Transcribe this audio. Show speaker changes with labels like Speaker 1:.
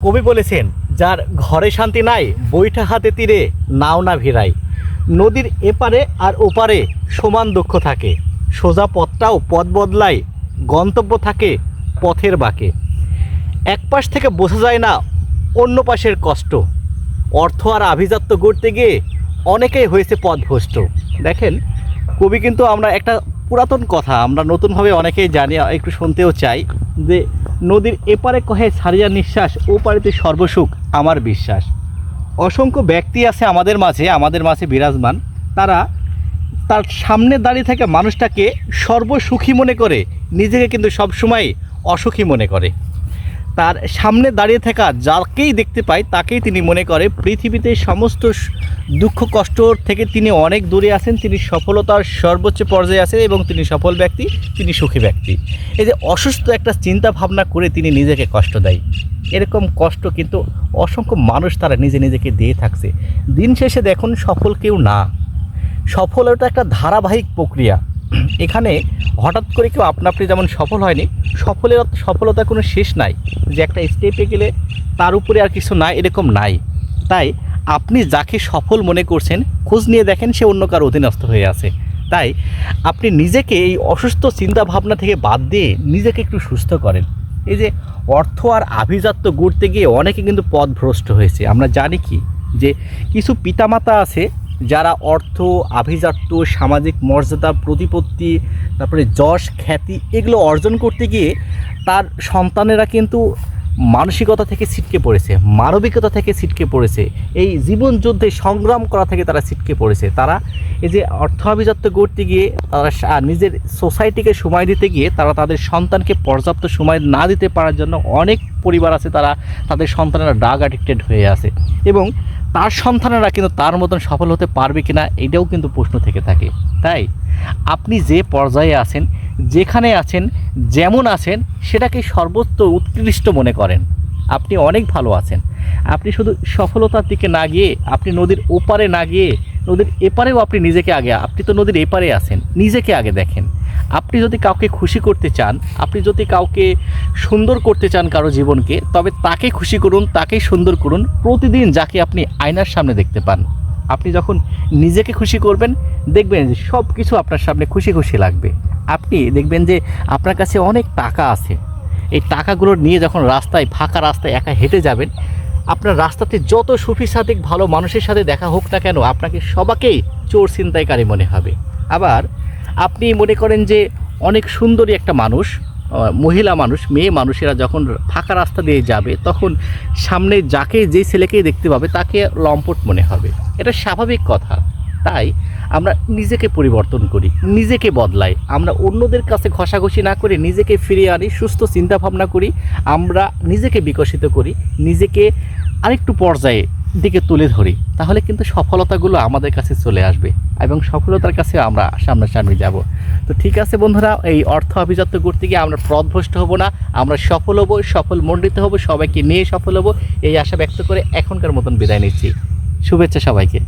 Speaker 1: কবি বলেছেন, যার ঘরে শান্তি নাই বৈঠা হাতে তীরে নাও না ভিড়াই। নদীর এপারে আর ওপারে সমান দুঃখ থাকে, সোজা পথটাও পথ বদলায়, গন্তব্য থাকে পথের বাঁকে। এক পাশ থেকে বোঝা যায় না অন্য পাশের কষ্ট, অর্থ আর আভিজাত্য গড়তে গিয়ে অনেকেই হয়েছে পথভ্রষ্ট। দেখেন, কবি কিন্তু আমরা একটা পুরাতন কথা আমরা নতুনভাবে অনেকেই জানি, একটু শুনতেও চাই যে নদীর এপারে কহে ছাড়িয়া নিঃশ্বাস, ও পারেতে সর্বসুখ আমার বিশ্বাস। অসংখ্য ব্যক্তি আছে আমাদের মাঝে বিরাজমান, তারা তার সামনে দাঁড়িয়ে থেকে মানুষটাকে সর্বসুখী মনে করে, নিজেকে কিন্তু সবসময় অসুখী মনে করে। তার সামনে দাঁড়িয়ে থাকা যাকেই দেখতে পায় তাকেই তিনি মনে করে পৃথিবীতে সমস্ত দুঃখ কষ্ট থেকে তিনি অনেক দূরে আছেন, তিনি সফলতার সর্বোচ্চ পর্যায়ে আছেন এবং তিনি সফল ব্যক্তি, তিনি সুখী ব্যক্তি। এই যে অসুস্থ একটা চিন্তা ভাবনা করে তিনি নিজেকে কষ্ট দেয়, এরকম কষ্ট কিন্তু অসংখ্য মানুষ তারা নিজেকে দিয়ে থাকছে। দিন শেষে দেখুন, সফল কেউ না, সফলতা একটা ধারাবাহিক প্রক্রিয়া। এখানে হঠাৎ করে কেউ আপনি যেমন সফল হয়নি, সফলতার কোনো শেষ নাই, যে একটা স্টেপে গেলে তার উপরে আর কিছু নাই, এরকম নাই। তাই আপনি যাকে সফল মনে করছেন, খোঁজ নিয়ে দেখেন সে অন্য কারো অধীনস্থ হয়ে আছে। তাই আপনি নিজেকে এই অসুস্থ চিন্তা ভাবনা থেকে বাদ দিয়ে নিজেকে একটু সুস্থ করেন। এই যে অর্থ আর আভিজাত্য গড়তে গিয়ে অনেকে কিন্তু পথভ্রষ্ট হয়েছে। আমরা জানি কি যে কিছু পিতামাতা আছে যারা অর্থ, আভিজাত্য, সামাজিক মর্যাদা, প্রতিপত্তি, তারপরে যশ, খ্যাতি এগুলো অর্জন করতে গিয়ে তার সন্তানেরা কিন্তু মানসিকতা থেকে ছিটকে পড়েছে, মানবিকতা থেকে ছিটকে পড়েছে, এই জীবন যুদ্ধে সংগ্রাম করা থেকে তারা ছিটকে পড়েছে। তারা এই যে অর্থ আভিজাত্য গড়তে গিয়ে তারা নিজের সোসাইটিকে সময় দিতে গিয়ে তারা তাদের সন্তানকে পর্যাপ্ত সময় না দিতে পারার জন্য অনেক পরিবার আছে তারা তাদের সন্তানেরা ড্রাগ অ্যাডিক্টেড হয়ে আছে, এবং তার সন্তানেরা কিন্তু তার মতন সফল হতে পারবে কিনা এটাও কিন্তু প্রশ্ন থেকে থাকে। তাই আপনি যে পর্যায়ে আছেন, যেখানে আছেন, যেমন আছেন, সেটাকে সর্বোচ্চ উৎকৃষ্ট মনে করেন। আপনি অনেক ভালো আছেন। আপনি শুধু সফলতার দিকে না গিয়ে, আপনি নদীর ওপারে না গিয়ে নদীর এপারেও আপনি নিজেকে আগে, আপনি তো নদীর এপারে আছেন, নিজেকে আগে দেখেন। আপনি যদি কাউকে খুশি করতে চান, আপনি যদি কাউকে সুন্দর করতে চান কারো জীবনকে, তবে তাকে খুশি করুন, তাকেই সুন্দর করুন প্রতিদিন, যাকে আপনি আয়নার সামনে দেখতে পান। আপনি যখন নিজেকে খুশি করবেন, দেখবেন যে সব কিছু আপনার সামনে খুশি খুশি লাগবে। আপনি দেখবেন যে আপনার কাছে অনেক টাকা আছে, এই টাকাগুলো নিয়ে যখন রাস্তায়, ফাঁকা রাস্তায় একা হেঁটে যাবেন, আপনার রাস্তাতে যত সুফিসাদিক ভালো মানুষের সাথে দেখা হোক না কেন, আপনাকে সবাকেই চোর ছিনতাইকারী মনে হবে। আবার আপনি মনে করেন যে অনেক সুন্দরী একটা মানুষ, মহিলা মানুষ, মেয়ে মানুষেরা যখন ফাঁকা রাস্তা দিয়ে যাবে, তখন সামনে যেই ছেলেকেই দেখতে পাবে তাকে লম্পট মনে হবে। এটা স্বাভাবিক কথা। তাই আমরা নিজেকে পরিবর্তন করি, নিজেকে বদলাই, আমরা অন্যদের কাছে ঘষাঘষি না করে নিজেকে ফিরিয়ে আনি, সুস্থ চিন্তা ভাবনা করি, আমরা নিজেকে বিকশিত করি, নিজেকে আরেকটু পর্যায়ে দিকে তুলে ধরি, তাহলে কিন্তু সফলতাগুলো আমাদের কাছে চলে আসবে এবং সফলতার কাছে আমরা সামনাসামনি যাব। তো ঠিক আছে বন্ধুরা, এই অর্থ আভিজাত্য করতে গিয়ে আমরা পথভ্রষ্ট হব না, আমরা সফল হব, সফল মণ্ডিত হব, সবাইকে নিয়ে সফল হব, এই আশা ব্যক্ত করে এখনকার মতন বিদায় নিচ্ছি। শুভেচ্ছা সবাইকে।